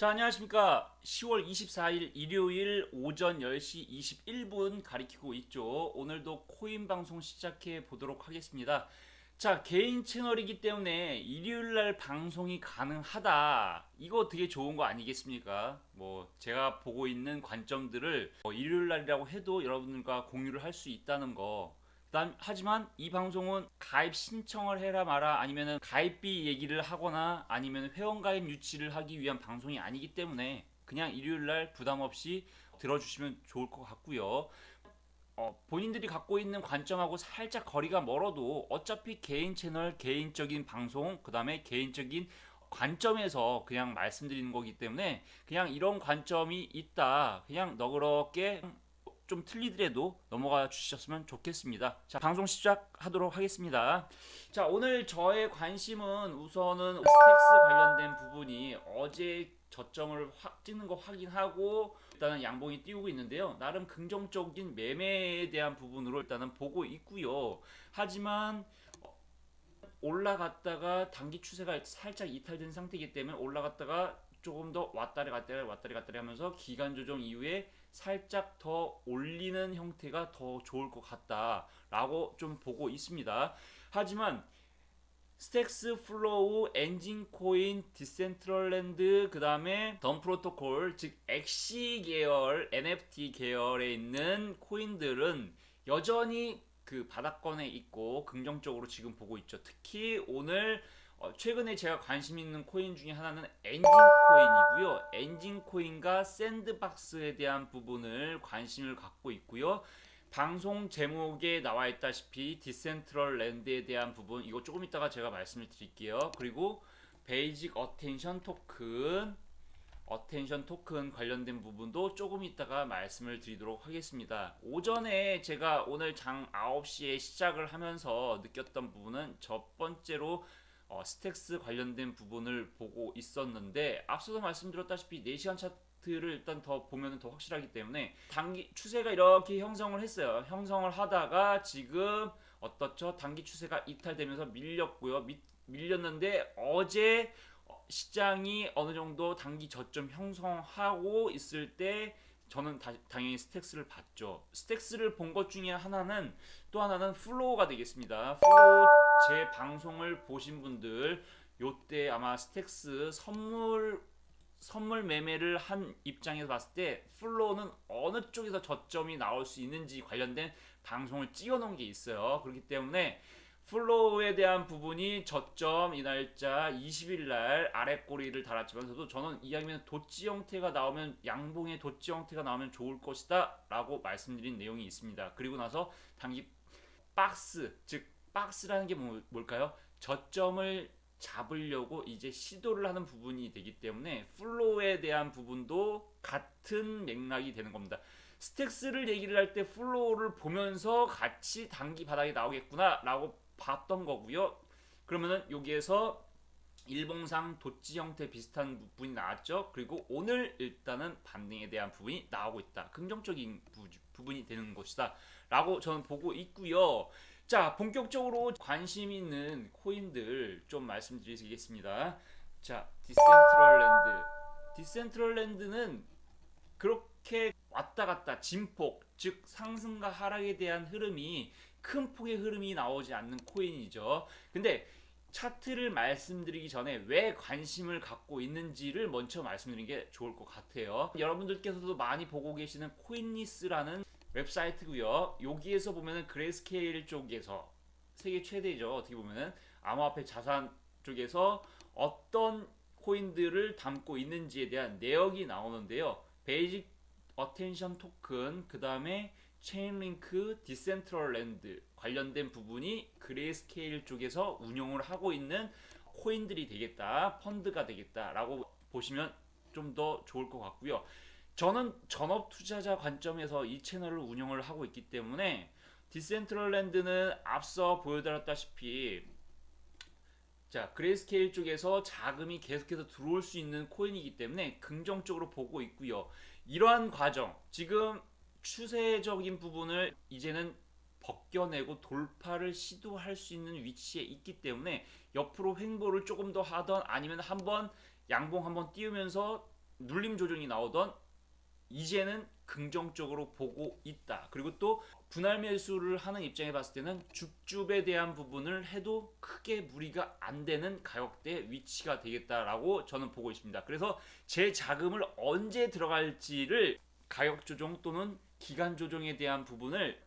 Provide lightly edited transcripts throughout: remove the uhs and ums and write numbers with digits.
자, 안녕하십니까. 10월 24일 일요일 오전 10시 21분 가리키고 있죠. 오늘도 코인 방송 시작해 보도록 하겠습니다. 자, 개인 채널이기 때문에 일요일 날 방송이 가능하다. 이거 되게 좋은 거 아니겠습니까? 제가 보고 있는 관점들을 일요일 날이라고 해도 여러분들과 공유를 할 수 있다는 거. 하지만 이 방송은 가입 신청을 해라 마라 아니면은 가입비 얘기를 하거나 아니면 회원가입 유치를 하기 위한 방송이 아니기 때문에 그냥 일요일날 부담 없이 들어주시면 좋을 것 같고요. 본인들이 갖고 있는 관점하고 살짝 거리가 멀어도 어차피 개인 채널, 개인적인 방송, 그 다음에 개인적인 관점에서 그냥 말씀드리는 거기 때문에 그냥 이런 관점이 있다. 그냥 너그럽게 좀 틀리더라도 넘어가 주셨으면 좋겠습니다. 자, 방송 시작하도록 하겠습니다. 자, 오늘 저의 관심은 우선은 스택스 관련된 부분이 어제 저점을 찍는 거 확인하고 일단은 양봉이 띄우고 있는데요. 나름 긍정적인 매매에 대한 부분으로 일단은 보고 있고요. 하지만 올라갔다가 단기 추세가 살짝 이탈된 상태이기 때문에 올라갔다가 조금 더 왔다리 갔다리 하면서 기간 조정 이후에 살짝 더 올리는 형태가 더 좋을 것 같다라고 좀 보고 있습니다. 하지만 스택스, 플로우, 엔진 코인, 디센트럴랜드, 그 다음에 덤 프로토콜, 즉 엑시 계열, NFT 계열에 있는 코인들은 여전히 그 바닥권에 있고 긍정적으로 지금 보고 있죠. 특히 오늘 최근에 제가 관심 있는 코인 중에 하나는 엔진 코인이고요. 엔진 코인과 샌드박스에 대한 부분을 관심을 갖고 있고요. 방송 제목에 나와 있다시피 디센트럴 랜드에 대한 부분 이거 조금 이따가 제가 말씀을 드릴게요. 그리고 베이직 어텐션 토큰 관련된 부분도 조금 이따가 말씀을 드리도록 하겠습니다. 오전에 제가 오늘 장 9시에 시작을 하면서 느꼈던 부분은 첫 번째로 스택스 관련된 부분을 보고 있었는데 앞서도 말씀드렸다시피 4시간 차트를 일단 더 보면 더 확실하기 때문에 단기 추세가 이렇게 형성을 했어요. 형성을 하다가 지금 어떻죠? 단기 추세가 이탈되면서 밀렸고요. 밀렸는데 어제 시장이 어느 정도 단기 저점 형성하고 있을 때 저는 당연히 스택스를 봤죠. 스택스를 본 것 중에 하나는 또 하나는 플로우가 되겠습니다. 플로우 제 방송을 보신 분들 요때 아마 스택스 선물 매매를 한 입장에서 봤을 때 플로우는 어느 쪽에서 저점이 나올 수 있는지 관련된 방송을 찍어 놓은 게 있어요. 그렇기 때문에 플로우에 대한 부분이 저점 이 날짜 20일 날 아래 꼬리를 달았지만서도 저는 이왕이면 도치 형태가 나오면 양봉의 도치 형태가 나오면 좋을 것이다 라고 말씀드린 내용이 있습니다. 그리고 나서 단기 박스 즉 박스라는 게 뭘까요? 저점을 잡으려고 이제 시도를 하는 부분이 되기 때문에 플로우에 대한 부분도 같은 맥락이 되는 겁니다. 스택스를 얘기를 할 때 플로우를 보면서 같이 단기 바닥이 나오겠구나 라고 봤던 거고요. 그러면은 여기에서 일봉상 도치 형태 비슷한 부분이 나왔죠. 그리고 오늘 일단은 반등에 대한 부분이 나오고 있다. 긍정적인 부분이 되는 것이다 라고 저는 보고 있고요. 자, 본격적으로 관심 있는 코인들 좀 말씀드리겠습니다. 자, 디센트럴랜드는 그렇게 왔다 갔다 진폭, 즉 상승과 하락에 대한 흐름이 큰 폭의 흐름이 나오지 않는 코인이죠. 근데 차트를 말씀드리기 전에 왜 관심을 갖고 있는지를 먼저 말씀드리는 게 좋을 것 같아요. 여러분들께서도 많이 보고 계시는 코인리스라는 웹사이트고요. 여기에서 보면은 그레이스케일 쪽에서 세계 최대죠. 어떻게 보면은 암호화폐 자산 쪽에서 어떤 코인들을 담고 있는지에 대한 내역이 나오는데요. 베이직 어텐션 토큰, 그 다음에 체인링크, 디센트럴랜드 관련된 부분이 그레이스케일 쪽에서 운영을 하고 있는 코인들이 되겠다, 펀드가 되겠다라고 보시면 좀 더 좋을 것 같고요. 저는 전업 투자자 관점에서 이 채널을 운영을 하고 있기 때문에 디센트럴랜드는 앞서 보여드렸다시피 자, 그레이스케일 쪽에서 자금이 계속해서 들어올 수 있는 코인이기 때문에 긍정적으로 보고 있고요. 이러한 과정, 지금 추세적인 부분을 이제는 벗겨내고 돌파를 시도할 수 있는 위치에 있기 때문에 옆으로 횡보를 조금 더 하던 아니면 한번 양봉 한번 띄우면서 눌림 조정이 나오던 이제는 긍정적으로 보고 있다. 그리고 또 분할 매수를 하는 입장에 봤을 때는 줍줍에 대한 부분을 해도 크게 무리가 안 되는 가격대 위치가 되겠다라고 저는 보고 있습니다. 그래서 제 자금을 언제 들어갈지를 가격 조정 또는 기간 조정에 대한 부분을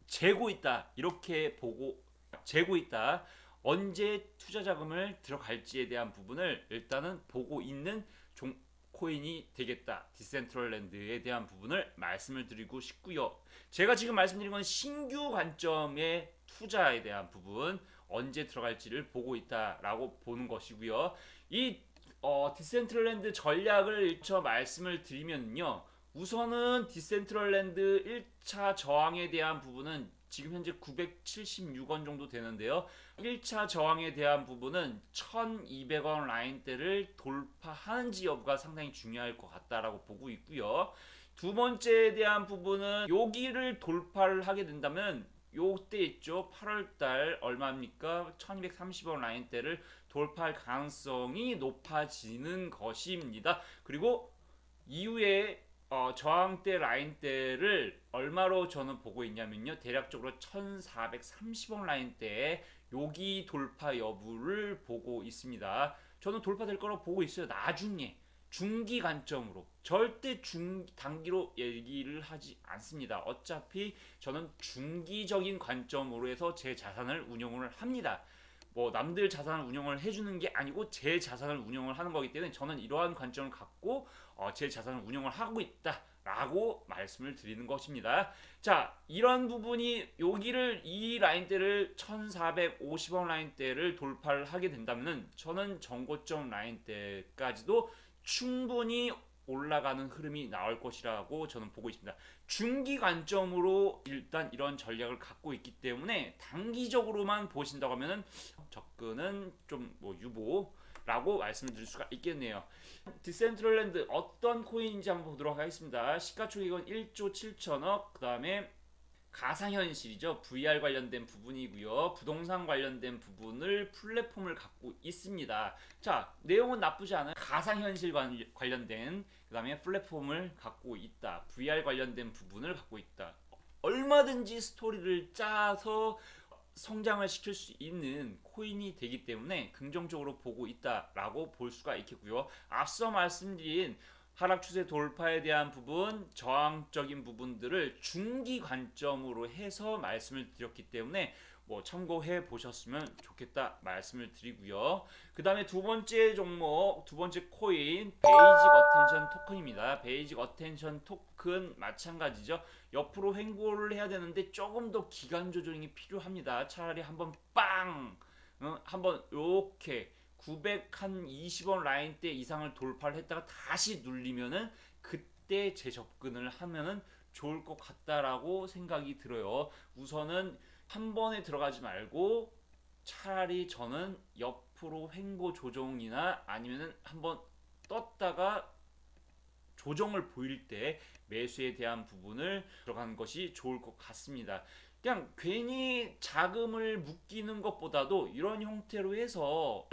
재고 있다. 이렇게 보고 재고 있다. 언제 투자 자금을 들어갈지에 대한 부분을 일단은 보고 있는 코인이 되겠다. 디센트럴랜드에 대한 부분을 말씀을 드리고 싶고요. 제가 지금 말씀드린 건 신규 관점의 투자에 대한 부분, 언제 들어갈지를 보고 있다라고 보는 것이고요. 이 디센트럴랜드 전략을 일처 말씀을 드리면요. 우선은 디센트럴랜드 1차 저항에 대한 부분은 지금 현재 976원 정도 되는데요. 1차 저항에 대한 부분은 1200원 라인대를 돌파하는지 여부가 상당히 중요할 것 같다라고 보고 있고요. 두 번째에 대한 부분은 여기를 돌파를 하게 된다면 요때 있죠. 8월달 얼마입니까? 1230원 라인대를 돌파할 가능성이 높아지는 것입니다. 그리고 이후에 저항대 라인대를 얼마로 저는 보고 있냐면요. 대략적으로 1430원 라인대에 여기 돌파 여부를 보고 있습니다. 저는 돌파될 거라고 보고 있어요. 나중에 중기 관점으로 절대 단기로 얘기를 하지 않습니다. 어차피 저는 중기적인 관점으로 해서 제 자산을 운영을 합니다. 뭐 남들 자산을 운영을 해주는 게 아니고 제 자산을 운영을 하는 거기 때문에 저는 이러한 관점을 갖고 제 자산을 운영을 하고 있다라고 말씀을 드리는 것입니다. 자, 이런 부분이 여기를 이 라인대를 1450원 라인대를 돌파를 하게 된다면 저는 정고점 라인대까지도 충분히 올라가는 흐름이 나올 것이라고 저는 보고 있습니다. 중기 관점으로 일단 이런 전략을 갖고 있기 때문에 단기적으로만 보신다고 하면은 접근은 좀 뭐 유보라고 말씀을 드릴 수가 있겠네요. 디센트럴랜드 어떤 코인인지 한번 보도록 하겠습니다. 시가총액은 1조 7천억, 그 다음에 가상현실이죠. VR 관련된 부분이고요. 부동산 관련된 부분을 플랫폼을 갖고 있습니다. 자, 내용은 나쁘지 않은 가상현실 관련된 그 다음에 플랫폼을 갖고 있다. VR 관련된 부분을 갖고 있다. 얼마든지 스토리를 짜서 성장을 시킬 수 있는 코인이 되기 때문에 긍정적으로 보고 있다라고 볼 수가 있겠고요. 앞서 말씀드린 하락 추세 돌파에 대한 부분, 저항적인 부분들을 중기 관점으로 해서 말씀을 드렸기 때문에 뭐 참고해 보셨으면 좋겠다 말씀을 드리고요. 그 다음에 두 번째 종목, 두 번째 코인 베이직 어텐션 토큰입니다. 베이직 어텐션 토큰 마찬가지죠. 옆으로 횡보를 해야 되는데 조금 더 기간 조정이 필요합니다. 차라리 한번 빵, 한번 이렇게 920원 라인대 이상을 돌파를 했다가 다시 눌리면은 그때 재접근을 하면은 좋을 것 같다라고 생각이 들어요. 우선은 한 번에 들어가지 말고 차라리 저는 옆으로 횡보 조정이나 아니면은 한번 떴다가 조정을 보일 때 매수에 대한 부분을 들어가는 것이 좋을 것 같습니다. 그냥 괜히 자금을 묶이는 것보다도 이런 형태로 해서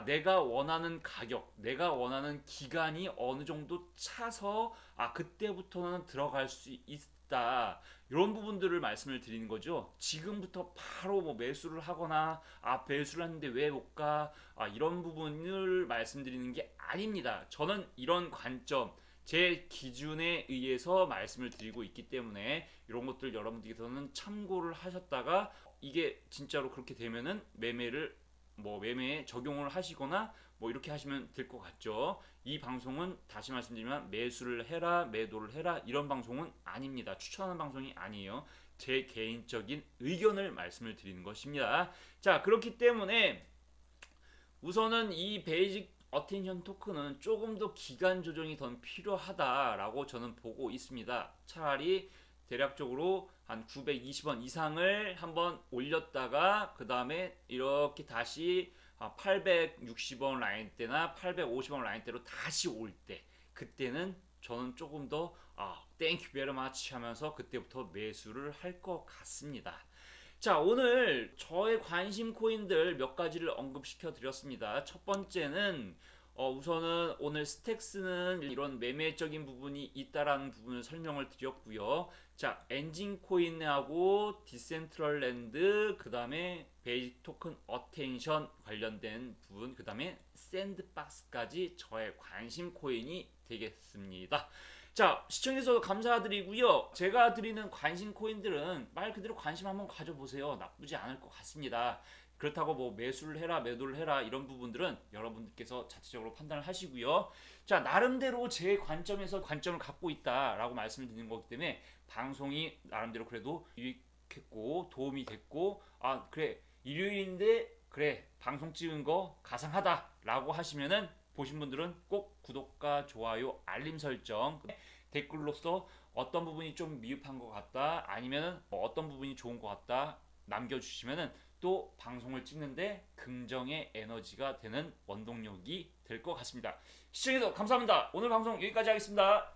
내가 원하는 가격, 내가 원하는 기간이 어느 정도 차서 그때부터는 들어갈 수 있다. 이런 부분들을 말씀을 드리는 거죠. 지금부터 바로 뭐 매수를 하거나 매수를 하는데 왜 못 가? 이런 부분을 말씀드리는 게 아닙니다. 저는 이런 관점 제 기준에 의해서 말씀을 드리고 있기 때문에 이런 것들 여러분들께서는 참고를 하셨다가 이게 진짜로 그렇게 되면은 매매에 적용을 하시거나 뭐 이렇게 하시면 될 것 같죠. 이 방송은 다시 말씀드리면 매수를 해라, 매도를 해라 이런 방송은 아닙니다. 추천하는 방송이 아니에요. 제 개인적인 의견을 말씀을 드리는 것입니다. 자, 그렇기 때문에 우선은 이 베이직 어텐션 토큰은 조금 더 기간 조정이 더 필요하다라고 저는 보고 있습니다. 차라리 대략적으로 한 920원 이상을 한번 올렸다가 그 다음에 이렇게 다시 860원 라인대나 850원 라인대로 다시 올 때 그때는 저는 조금 더 땡큐 베리 마치 하면서 그때부터 매수를 할 것 같습니다. 자, 오늘 저의 관심 코인들 몇 가지를 언급시켜 드렸습니다. 첫 번째는 우선은 오늘 스택스는 이런 매매적인 부분이 있다라는 부분을 설명을 드렸고요. 자, 엔진 코인하고 디센트럴랜드, 그 다음에 베이직 토큰 어텐션 관련된 부분, 그 다음에 샌드박스까지 저의 관심 코인이 되겠습니다. 자, 시청해주셔서 감사드리고요. 제가 드리는 관심 코인들은 말 그대로 관심 한번 가져보세요. 나쁘지 않을 것 같습니다. 그렇다고 뭐 매수를 해라 매도를 해라 이런 부분들은 여러분들께서 자체적으로 판단을 하시고요. 자, 나름대로 제 관점에서 관점을 갖고 있다라고 말씀을 드리는 거기 때문에 방송이 나름대로 그래도 유익했고 도움이 됐고, 아 그래 일요일인데 그래 방송 찍은 거 가상하다라고 하시면은 보신 분들은 꼭 구독과 좋아요 알림 설정, 댓글로서 어떤 부분이 좀 미흡한 것 같다 아니면 어떤 부분이 좋은 것 같다 남겨주시면은 또 방송을 찍는데 긍정의 에너지가 되는 원동력이 될 것 같습니다. 시청해주셔서 감사합니다. 오늘 방송 여기까지 하겠습니다.